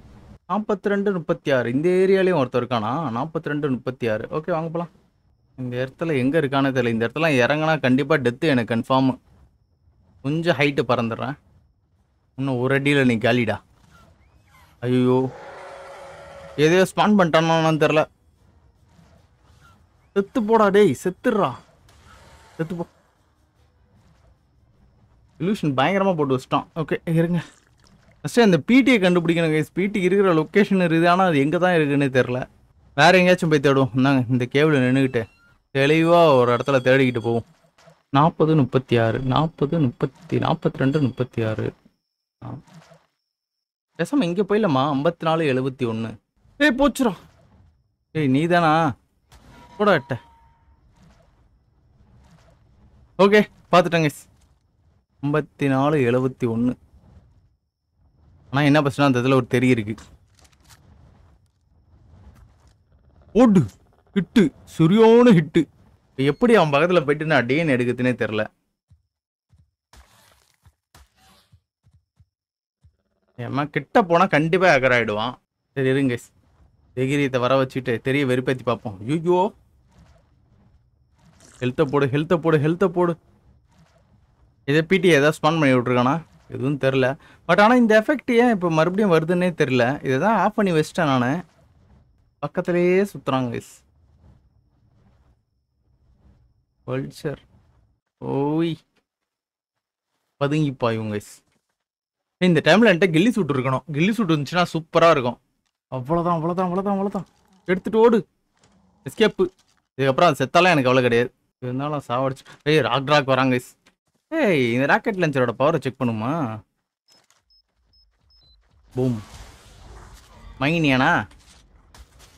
[SPEAKER 1] 42-36 இந்த ஏரியாலையும் ஒருத்தர் இருக்கானா? 42-36. ஓகே வாங்க போகலாம். இந்த இடத்துல எங்கே இருக்கானே தெரியல. இந்த இடத்துல இறங்கினா கண்டிப்பாக டெத்து எனக்கு கன்ஃபார்மு. கொஞ்சம் ஹைட்டு பறந்துடுறேன். இன்னும் ஒரு அடியில் நீ காலிடா. ஐயோ எதையோ ஸ்பான் பண்ணிட்டானான்னு தெரில. செத்து போடா டேய், செத்துடுறா, செத்து போ. இல்யூஷன் பயங்கரமாக போட்டு வச்சிட்டான். ஓகே இருங்க, ஃபஸ்ட்டு அந்த பிடியை கண்டுபிடிக்கணும் கைஸ். பிடி இருக்கிற லொக்கேஷன் இருக்குது, ஆனால் அது எங்கே தான் இருக்குன்னு தெரில. வேறு எங்கேயாச்சும் போய் தேடுவோம். இந்தாங்க இந்த கேபிள் நின்றுக்கிட்டு தெளிவாக ஒரு இடத்துல தேடிக்கிட்டு போவோம். 40-36 42-36 பேசாமல் இங்கே போயிடலாமா? 54-71. போச்சுரா. நீ தானா கூட அட்ட? ஓகே பார்த்துட்டேங்க. 54-71. ஆனால் என்ன பிரச்சனை, அந்த இதில் ஒரு தெரி இருக்கு. ஓடு ஹிட்டு, சரியான ஹிட்டு. எப்படி அவன் பக்கத்தில் போயிட்டு நான் டேன் எடுக்குதுன்னே தெரில. ஏமா கிட்ட போனால் கண்டிப்பாக அகர் ஆகிடுவான். சரி இருங்க, எகிரியத்தை வர வச்சுட்டு தெரிய வெறுப்பேற்றி பார்ப்போம். ஐயோ ஹெல்த்தை போடு, ஹெல்த்தை போடு, ஹெல்த்தை போடு. இதை பிடி ஏதாவது ஸ்பான் பண்ணி விட்ருக்கானா எதுவும் தெரில. பட் ஆனால் இந்த எஃபெக்ட் ஏன் இப்போ மறுபடியும் வருதுன்னே தெரில. இதை தான் ஆஃப் பண்ணி வச்சிட்டேன் நான். பக்கத்துலேயே சுற்றுறாங்க கைஸ். வல்ச்சர். ஓய் பதுங்கிப்பா இவங்க. இந்த டைமில் என்கிட்ட கில்லி சூட் இருக்கணும். கில்லி சூட் இருந்துச்சுன்னா சூப்பராக இருக்கும். அவ்வளோதான் அவ்வளோதான் அவ்வளோதான் அவ்வளோதான். எடுத்துகிட்டு ஓடு. எஸ்கேப்பு. இதுக்கப்புறம் அது செத்தாலும் எனக்கு அவ்வளோ கிடையாது. இருந்தாலும் சாவடிச்சு. ஏய் ராக் வராங்க. ஏய் இந்த ராக்கெட் லான்ச்சரோட பவரை செக் பண்ணுமா? பூம். மங்கினியானா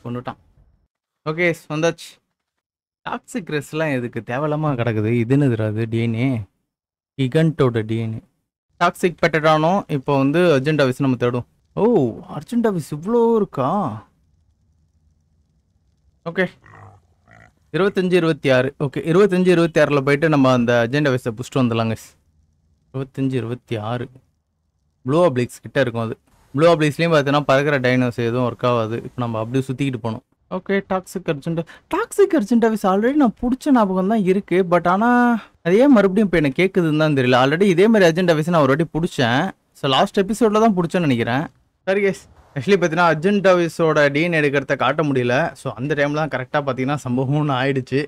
[SPEAKER 1] கொண்டுட்டான். ஓகே வந்தாச்சு. டாக்ஸிக் ரெஸ்லாம் எதுக்கு தேவையில்லாமல் கிடக்குது. இது என்னதுராது? டிஎன்ஏ. கிகண்டோட டிஎன்ஏ. டாக்ஸிக் பெட்டடானோ. இப்போ வந்து அர்ஜென்ட் ஆஃபீஸ் நம்ம தேடும். ஓ அர்ஜென்ட் ஆஃபீஸ் இவ்வளோ இருக்கா? ஓகே 25-26. ஓகே 25-26 போயிட்டு நம்ம அந்த அர்ஜென்ட் ஆஃபீஸை புஷ்ட்டு வந்துடலாங்க. 25-26 ப்ளூ ஆப்ளிக்ஸ் கிட்ட இருக்கும். அது ப்ளூ ஆப்ளிக்ஸ்லேயும் பார்த்தீங்கன்னா பறக்கிற டைனோஸ் எதுவும் ஒர்க் ஆகாது. இப்போ நம்ம அப்படியே சுற்றிக்கிட்டு போகணும். Okay toxic urgent office already நான் பிடிச்ச ஞாபகம் தான் இருக்குது. பட் ஆனால் அதே மறுபடியும் இப்போ எனக்கு கேட்குதுன்னு தான் தெரியல. ஆல்ரெடி இதே மாதிரி அர்ஜென்ட் ஆஃபீஸ் நான் ஒரு வாட்டி பிடிச்சேன். ஸோ லாஸ்ட் எபிசோடில் தான் பிடிச்சேன்னு நினைக்கிறேன். சரி கேஸ் ஆக்சுவலி பார்த்தீங்கன்னா அர்ஜென்ட் ஆஃபீஸோட டிஎன்ஏ எடுக்கிறத காட்ட முடியல. ஸோ அந்த டைமில் தான் கரெக்டாக பார்த்தீங்கன்னா சம்பவம்னு ஆயிடுச்சு.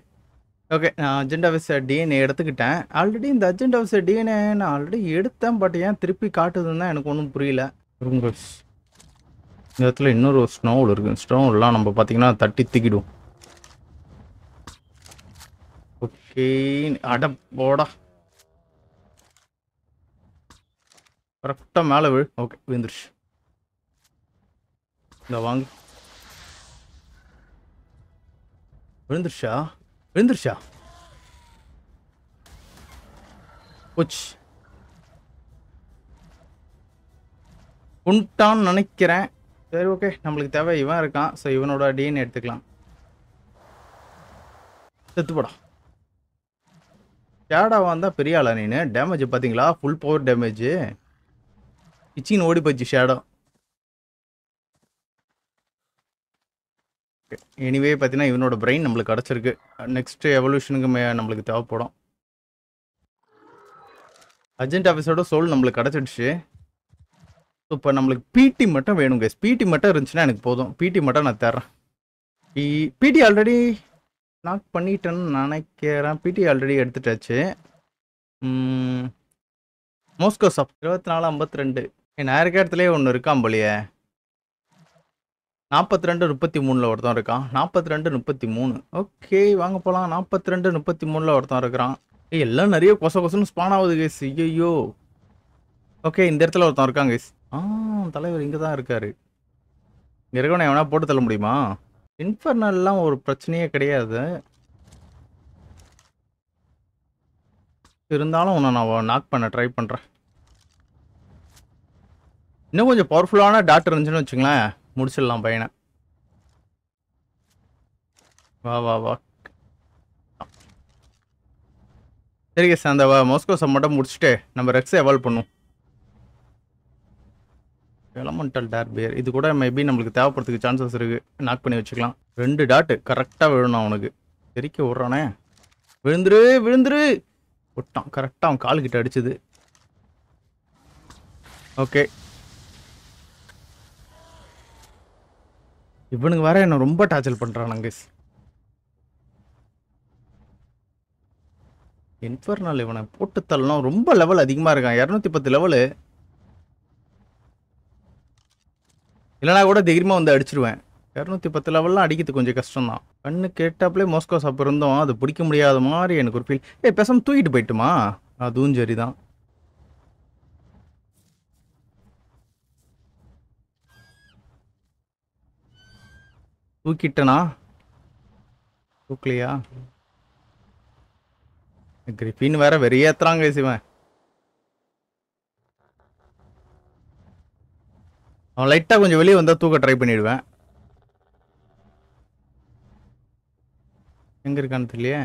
[SPEAKER 1] ஓகே நான் அர்ஜென்ட் ஆஃபீஸை டிஎன்ஏ எடுத்துக்கிட்டேன். ஆல்ரெடி இந்த அர்ஜென்ட் ஆஃபீஸை டிஎன்ஏ நான் ஆல்ரெடி எடுத்தேன். பட் ஏன் திருப்பி காட்டுதுன்னு தான் எனக்கு ஒன்றும் புரியல. இந்த இடத்துல இன்னொரு ஸ்னோவில் இருக்குது. ஸ்னோவெல்லாம் நம்ம பார்த்தீங்கன்னா தட்டி தூக்கிடும். ஓகே அட போடா. கரெக்டாக மேலே விழு. ஓகே விழுந்துருச்சு. இந்த வாங்க. விழுந்துருச்சா போச்சு. உண்டான்னு நினைக்கிறேன். சரி ஓகே நம்மளுக்கு தேவை இவன் இருக்கான். ஸோ இவனோட டிஎன்ஏ எடுத்துக்கலாம். செத்துப்படா. ஷேடாவாக இருந்தால் பெரிய ஆளா நீனு? டேமேஜ் பார்த்தீங்களா? Full power damage. கிச்சின்னு ஓடி போச்சு ஷேடோ. எனிவே பார்த்தீங்கன்னா இவனோட பிரெயின் நம்மளுக்கு கிடச்சிருக்கு. நெக்ஸ்ட் எவல்யூஷனுக்கு நம்மளுக்கு தேவைப்படும். அர்ஜென்ட் ஆஃபீஸோட சோல் நம்மளுக்கு கிடச்சிடுச்சு. ஸோ இப்போ நம்மளுக்கு பிடி மட்டும் வேணுங்க. பிடி மட்டும் இருந்துச்சுன்னா எனக்கு போதும். பிடி மட்டும் நான் தர்றேன். பிடி ஆல்ரெடி நாக் பண்ணிட்டேன்னு நினைக்கிறேன். பிடி ஆல்ரெடி எடுத்துட்டாச்சு. மோஸ்கோ சாப் 24-52. என் இடத்துலேயே ஒன்று இருக்கான் போலியே. 42-33 ஒருத்தன் இருக்கான். 42-33. ஓகே வாங்க போகலாம். 42-33 ஒருத்தன் இருக்கிறான். எல்லாம் நிறைய கொசன்னு ஸ்பான் ஆகுது கேஸ். ஐயோ ஓகே இந்த இடத்துல ஒருத்தன் இருக்காங்க கேஸ். தலைவர் இங்கே தான் இருக்காரு. இங்கே இருக்கவனை எவனா போட்டு தள்ள முடியுமா? இன்ஃபர்னல்லாம் ஒரு பிரச்சனையே கிடையாது. இருந்தாலும் உன்னை நான் நாக் பண்ண ட்ரை பண்ணுறேன். இன்னும் கொஞ்சம் பவர்ஃபுல்லான டாட் இருந்துச்சுன்னு வச்சுங்களேன், முடிச்சிடலாம் பையனை. வா சரி கேஸ் அந்த மோஸ்கோ சம் மட்டும் முடிச்சுட்டு நம்ம ரெக்ஸை எவால்வ் பண்ணும். எலமெண்டல் டேர் பியர் இது கூட மேபி நம்மளுக்கு தேவைப்படுறதுக்கு சான்சஸ் இருக்குது. நாக் பண்ணி வச்சுக்கலாம். 2 டாட்டு கரெக்டாக விழணும் அவனுக்கு. தெரிக்க விட்றானே. விழுந்துரு விட்டான். கரெக்டாக அவன் கால்கிட்ட அடிச்சுது. ஓகே இவனுக்கு வேற என்ன ரொம்ப டார்ச்சர் பண்ணுறானுங்க. இன்ஃபர்னல் இவனை போட்டு தள்ளணும். ரொம்ப லெவல் அதிகமாக இருக்கான். 210 லெவலு. இல்லைனா கூட தைரியமாக வந்து அடிச்சிருவேன். 210 லெவல்லாம் அடிக்கிறது கொஞ்சம் கஷ்டம் தான். கண்ணு கேட்டாப்லே மோஸ்கோ சாப் இருந்தோம். அது பிடிக்க முடியாத மாதிரி எனக்கு ஒரு ஃபீல். பேசாமல் தூக்கிட்டு போயிட்டுமா? அதுவும் சரிதான். தூக்கிட்டனா? தூக்கலையா? கிரிஃபின் வேற வெறியேத்துறாங்க சிவன். அவன் லைட்டாக கொஞ்சம் வெளியே வந்தால் தூக்க ட்ரை பண்ணிடுவேன். எங்கே இருக்கான்னு தெரியலையே.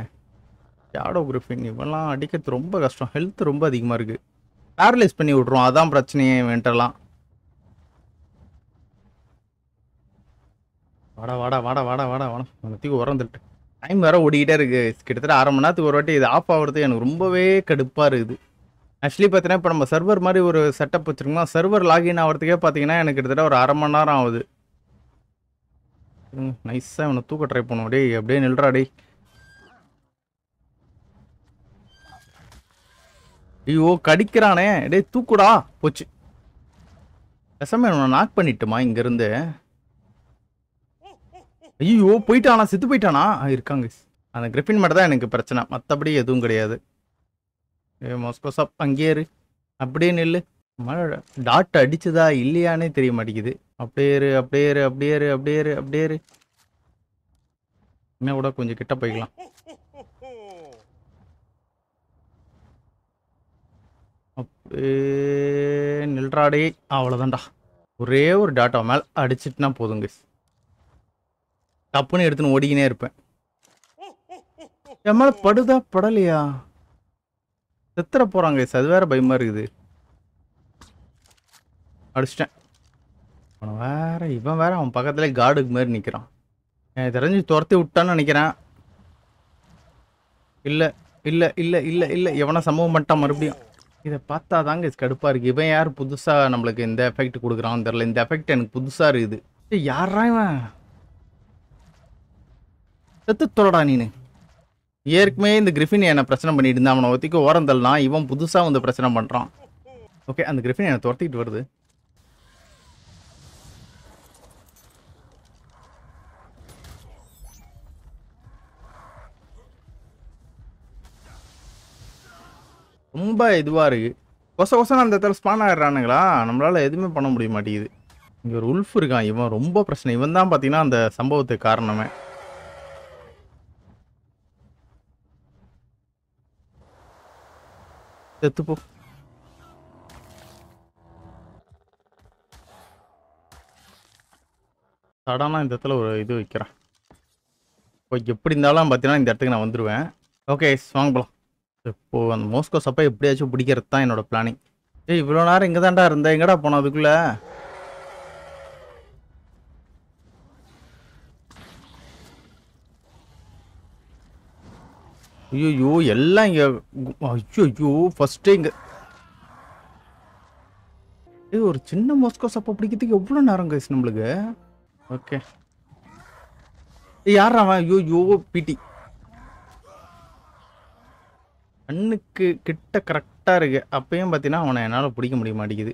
[SPEAKER 1] ஷேடோ கிரிஃபின் இவெல்லாம் அடிக்கிறது ரொம்ப கஷ்டம். ஹெல்த் ரொம்ப அதிகமாக இருக்குது. பேரலைஸ் பண்ணி விட்ருவோம். அதான் பிரச்சனையே வேண்டலாம். வாடா தூக்கி உறந்துட்டு டைம் வேற ஓடிக்கிட்டே இருக்கு. கிட்டத்தட்ட 1/2 மணி நேரத்துக்கு ஒரு வாட்டி இது ஆஃப் ஆகுறது எனக்கு ரொம்பவே கடுப்பாக இருக்குது. ஆக்சுவலி பார்த்தீங்கன்னா இப்போ நம்ம சர்வர் மாதிரி ஒரு செட்டப் வச்சுருக்கோம். சர்வர் லாகின் ஆகிறதுக்கே பார்த்தீங்கன்னா எனக்கு கிட்டத்தட்ட ஒரு 1/2 மணி நேரம் ஆகுது. நைஸாக இவனை தூக்க ட்ரை பண்ணுவோம். அப்படியே நில்றா. ஐயோ கடிக்கிறானே, டேய் தூக்குடா. போச்சு. பேசாம இவனை நாக் பண்ணிட்டுமா இங்கிருந்து. ஐயோ போயிட்டானா, செத்து போயிட்டானா. இருக்காங்க. அந்த கிரிஃபின் மட்டும் தான் எனக்கு பிரச்சனை, மற்றபடி எதுவும் கிடையாது. மாஸ்கோ சாப் அங்கேயே இரு, அப்படியே நில்லு. மழை டாட் அடிச்சுதா இல்லையானே தெரிய மாட்டேங்குது. அப்படியே இரு அப்படியே இரு அப்படியே இரு அப்படியே இரு அப்படியே இரு. இன்னும் கூட கொஞ்சம் கிட்ட போய்க்கலாம். அப்படியே நில்றாடே. அவ்வளோதான்டா. ஒரே ஒரு டாட்டா மேலே அடிச்சிட்டுனா போதுங்க. தப்புன்னு எடுத்துன்னு ஓடிக்கினே இருப்பேன். என் மேலே படுதா படலையா, செத்துற போகிறாங்க. அது வேற பயமாக இருக்குது. அடிச்சிட்டேன். அவன் வேற, இவன் வேற அவன் பக்கத்துல கார்டுக்கு மாதிரி நிற்கிறான். எனக்கு தெரிஞ்சு துரத்தி விட்டான்னு நினைக்கிறேன். இல்லை இல்லை இல்லை இல்லை இல்லை, எவனா சம்பவம் பண்ணிட்டான் மறுபடியும். இதை பார்த்தா தாங்க கடுப்பாக இருக்குது. இவன் யார் புதுசாக நம்மளுக்கு இந்த எஃபெக்ட் கொடுக்குறான்னு தெரில. இந்த எஃபெக்ட் எனக்கு புதுசாக இருக்குது. யாரா இவன்? செத்து தொலைடா நீனு. ஏற்கனவே இந்த கிரிஃபின் என்னை பிரச்சனை பண்ணிட்டு இருந்தான். அவனை ஒத்திக்க ஓரம் தள்ளனா, இவன் புதுசாக வந்து பிரச்சனை பண்ணுறான். ஓகே, அந்த கிரிஃபின் என்னை துரத்திக்கிட்டு வருது. ரொம்ப இதுவாக இருக்குது. கொசம் அந்த இடத்துல ஸ்பான் ஆகிடுறானுங்களா, நம்மளால் எதுவுமே பண்ண முடிய மாட்டேங்குது. இங்கே ஒரு உல்ஃப் இருக்கான். இவன் ரொம்ப பிரச்சனை. இவன் தான் பார்த்தீங்கன்னா அந்த சம்பவத்துக்கு காரணமே. செத்துப்போ. சடானா இந்த இடத்துல ஒரு இது வைக்கிறேன். இப்போ எப்படி இருந்தாலும் பார்த்தீங்கன்னா இந்த இடத்துக்கு நான் வந்துடுவேன். ஓகே வாங்க போகலாம். இப்போது அந்த மோஸ்கோ சப்பை எப்படியாச்சும் பிடிக்கிறது தான் என்னோட பிளானிங். ஏய் இவ்வளோ நேரம் இங்கே தான்டா இருந்தேன், எங்கடா போனோம் அதுக்குள்ள? ஐயோ எல்லாம் இங்கே. ஐயோ ஃபஸ்ட்டே இங்கே ஒரு சின்ன மோஸ்கோ சப்பை பிடிக்கிறதுக்கு எவ்வளோ நேரம் கைஸ் நம்மளுக்கு. ஓகே யாரா அவன்? ஐயோ பிடி கண்ணுக்கு கிட்ட கரெக்டாக இருக்கு. அப்பயும் பார்த்தீங்கன்னா அவனை என்னால் பிடிக்க முடிய மாட்டேங்குது.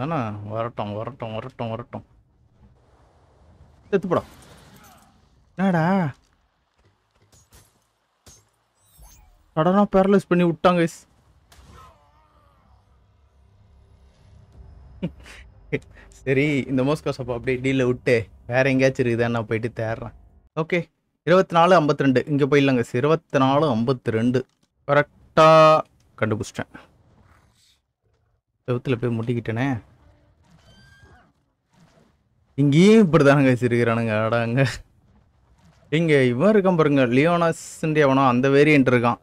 [SPEAKER 1] தானே வரட்டும் வரட்டும் வரட்டும் வரட்டும். செத்துப்படா. என்னடா சடனா பேரலைஸ் பண்ணி விட்டாங்க. சரி இந்த மோஸ்கோ சப்பா அப்படியே டீலில் விட்டு வேற எங்கேயாச்சும் இருக்குதா நான் போயிட்டு தேடுறேன். ஓகே 24:52 இங்கே போயிடலாங்க. 24:52 கரெக்டாக கண்டுபிடிச்சிட்டேன். செவத்தில் போய் முட்டிக்கிட்டேனே. இங்கேயும் இப்படி தானுங்க வச்சிருக்கிறானுங்க. அடாங்க இங்கே இவன் இருக்கான் பாருங்க, லியோனாஸ்ன்ட்டு அவனோ அந்த வேரியன்ட் இருக்கான்.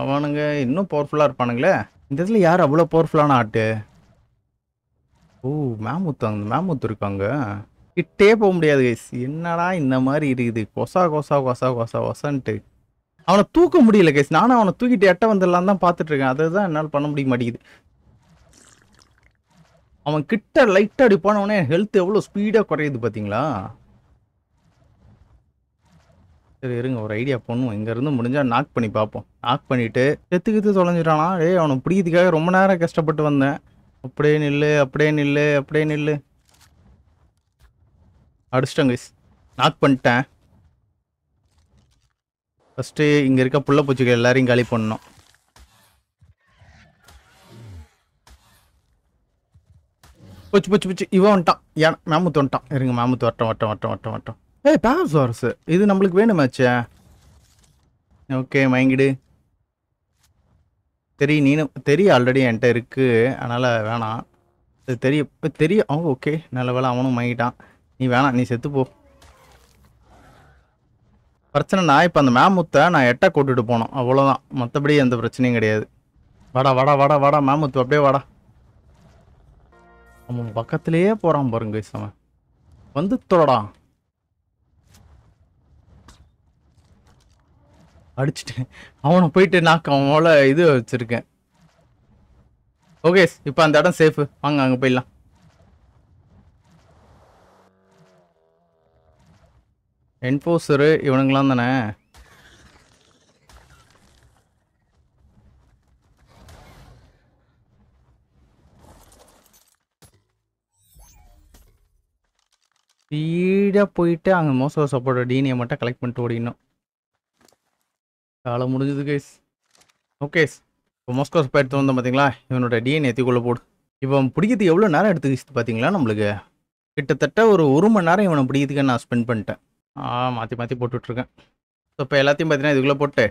[SPEAKER 1] அவனுங்க இன்னும் பவர்ஃபுல்லாக இருப்பானுங்களே. இந்த இதில் யார் அவ்வளோ பவர்ஃபுல்லான ஆட்டு? ஓ மேமுத்து, அந்த மேமுத்து இருக்காங்க. கிட்டே போக முடியாது கைஸ். என்னடா இந்த மாதிரி இருக்குது, கொசா கொசா கொசா கொசா கொசான்ட்டு. அவனை தூக்க முடியல கைஸ். நானும் அவனை தூக்கிட்டு எட்ட வந்துடலாம் தான் பார்த்துட்டு இருக்கேன். அதை தான் என்னால் பண்ண முடிய மாட்டேங்குது. அவன் கிட்ட லைட்டாக அடி போனவனே ஹெல்த் எவ்வளோ ஸ்பீடாக குறையுது பார்த்தீங்களா? சரி இருங்க, ஒரு ஐடியா பண்ணுவோம். இங்கேருந்து முடிஞ்சால் நாக் பண்ணி பார்ப்போம். நாக் பண்ணிவிட்டு செத்துக்கிட்டு தொலைஞ்சிட்டானா. டேய் அவனை பிடிக்கிறதுக்காக ரொம்ப நேரம் கஷ்டப்பட்டு வந்தேன். அப்படியே நில்லு அப்படியே நில்லு அப்படியே நில்லு. அடிச்சிட்டேன் கைஸ், நாக் பண்ணிட்டேன். ஃபஸ்ட்டு இங்கே இருக்க புள்ள பூச்சிகள் எல்லாரையும் காலி பண்ணணும். போச்சு போச்சு போச்சு. இவன் வந்துட்டான். ஏன் மேமுத்து வந்துட்டான். இருங்க மேமுத்து வரட்டும் வரட்டும் வரட்டும் வரட்டும் வரட்டும். ஏய் பேரசார்ஸ் இது நம்மளுக்கு வேணுமாச்சே. ஓகே மயங்கிடு. தெரியும் நீனு தெரியும், ஆல்ரெடி என்கிட்ட இருக்குது, அதனால் வேணாம். அது தெரியும். ஓகே நல்ல வேலை அவனும் மயங்கிட்டான். நீ வேணாம், நீ செத்துப்போ. பிரச்சனை நான் இப்போ அந்த மேமுத்தை நான் எட்டை கூட்டுட்டு போனோம், அவ்வளோதான். மற்றபடி எந்த பிரச்சனையும் கிடையாது. வாடா வாடா வாடா வாடா மேமுத்து, அப்படியே வாடா. அவன் பக்கத்துலேயே போகிறான் பாருங்க அவன் வந்து தொடடா. அடிச்சுட்டேன் அவனை போயிட்டு நாக்கு அவனோட இது வச்சுருக்கேன். ஓகே இப்போ அந்த இடம் சேஃபு, வாங்க அங்கே போயிடலாம். என்ஃபோர்ஸரு இவனுங்களாம் தானே. ஸ்பீடாக போயிட்டு அங்கே மோஸ்ட் ஆஃப் சப்போர்ட் டிஎன்ஏ மட்டும் கலெக்ட் பண்ணிட்டு ஓடிடணும். காலம் முடிஞ்சது கைஸ். ஓகே, இப்போ மோஸ்கோ ஸ்பை எடுத்து வந்தோம் பார்த்தீங்களா, இவனோட டிஎன்ஏ எத்திக்குள்ளே போடு. இவன் பிடிக்கிறதுக்கு எவ்வளோ நேரம் எடுத்துக்கிச்சு பார்த்தீங்களா நம்மளுக்கு. கிட்டத்தட்ட ஒரு மணி நேரம் இவனை பிடிக்கிறதுக்கு நான் ஸ்பெண்ட் பண்ணிட்டேன். மாற்றி மாற்றி போட்டுட்ருக்கேன். ஸோ இப்போ எல்லாத்தையும் பார்த்தீங்கன்னா இதுக்குள்ளே போட்டு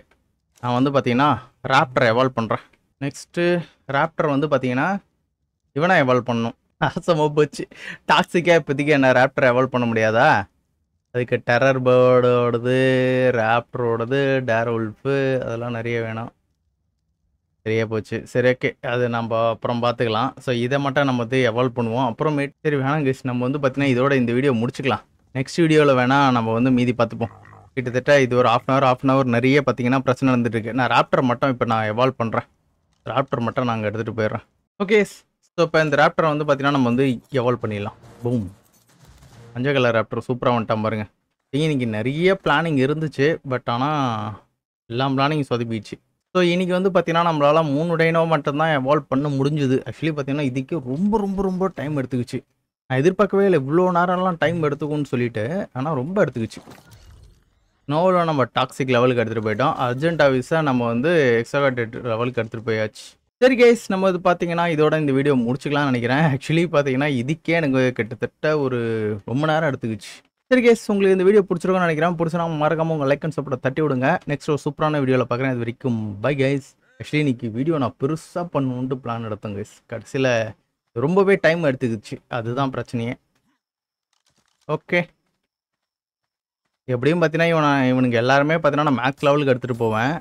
[SPEAKER 1] நான் வந்து பார்த்தீங்கன்னா ராப்டரை எவால்வ் பண்ணுறேன். நெக்ஸ்ட்டு ராப்டர் வந்து பார்த்தீங்கன்னா இவனை எவால்வ் பண்ணணும். ஆசமாக போச்சு. டாக்ஸிக்காக இப்போதைக்கு என்ன ராப்டரை எவால்வ் பண்ண முடியாதா? அதுக்கு டெரர் பேர்டோடது, ராப்டரோடது, டேர் உல்ஃபு அதெல்லாம் நிறைய வேணும். சரியா போச்சு. சரி, ஓகே, அது நம்ம அப்புறம் பார்த்துக்கலாம். ஸோ இதை மட்டும் நம்ம வந்து எவால்வ் பண்ணுவோம் அப்புறமேட்டு. சரி வேணாம் கைஸ், நம்ம வந்து பார்த்தீங்கன்னா இதோட இந்த வீடியோ முடிச்சுக்கலாம். நெக்ஸ்ட் வீடியோவில் வேணால் நம்ம வந்து மீதி பார்த்துப்போம். கிட்டத்தட்ட இது ஒரு ஆஃப் அன் ஹவர் நிறைய பார்த்தீங்கன்னா பிரச்சனை நடந்துட்டு இருக்கு. நான் ராப்டர் மட்டும் இப்போ நான் எவால்வ் பண்ணுறேன். ராப்டர் மட்டும் நாங்கள் எடுத்துகிட்டு போயிடுறேன். ஓகே, ஸோ இப்போ இந்த ராப்டரை வந்து பார்த்தீங்கன்னா நம்ம வந்து எவால்வ் பண்ணிடலாம். பூம், மஞ்சள் கலர் ராப்டர் சூப்பராக வந்துட்டான் பாருங்க. இன்னைக்கு நிறைய பிளானிங் இருந்துச்சு, பட் ஆனால் எல்லா பிளானிங் சொதப்பிடுச்சு. ஸோ இன்றைக்கி வந்து பார்த்தீங்கன்னா நம்மளால் 3 டைனோ மட்டும்தான் எவால்வ் பண்ண முடிஞ்சுது. ஆக்சுவலி பார்த்தீங்கன்னா இதுக்கு ரொம்ப டைம் எடுத்துக்கிச்சு. நான் எதிர்பார்க்கவே இல்லை இவ்வளோ நேரம்லாம் டைம் எடுத்துக்கும்னு சொல்லிட்டு, ஆனால் ரொம்ப எடுத்துக்கிச்சு. நோவில் நம்ம டாக்ஸிக் லெவலுக்கு எடுத்துகிட்டு போயிட்டோம். அர்ஜென்ட் ஆஃபீஸாக நம்ம வந்து எக்ஸாகேட்டட் லெவலுக்கு எடுத்துகிட்டு போயாச்சு. சரி கைஸ், நம்ம இது பார்த்தீங்கன்னா இதோட இந்த வீடியோ முடிச்சுக்கலாம்னு நினைக்கிறேன். ஆக்சுவலி பார்த்தீங்கன்னா இதுக்கே எனக்கு கிட்டத்தட்ட ரொம்ப நேரம் எடுத்துக்கிச்சு. சரி கைஸ், உங்களுக்கு இந்த வீடியோ பிடிச்சிருக்கும்னு நினைக்கிறேன். பிடிச்சா மறக்காம உங்கள் லைக் அண்ட் சப்போர்ட்டை தட்டி விடுங்க. நெக்ஸ்ட் ஒரு சூப்பரான வீடியோவில் பார்க்குறேன். இது வரைக்கும் பை கைஸ். ஆக்சுவலி இன்னைக்கு வீடியோ நான் பெருசாக பண்ணணுன்ட்டு பிளான் எடுத்தேன் கைஸ். கடைசியில் ரொம்பவே டைம் எடுத்துக்கிச்சு, அதுதான் பிரச்சனையே. ஓகே, எப்படியும் பார்த்தீங்கன்னா இவனுக்கு எல்லாருமே பார்த்தீங்கன்னா நான் மேக்ஸ் லெவலுக்கு எடுத்துகிட்டு போவேன்.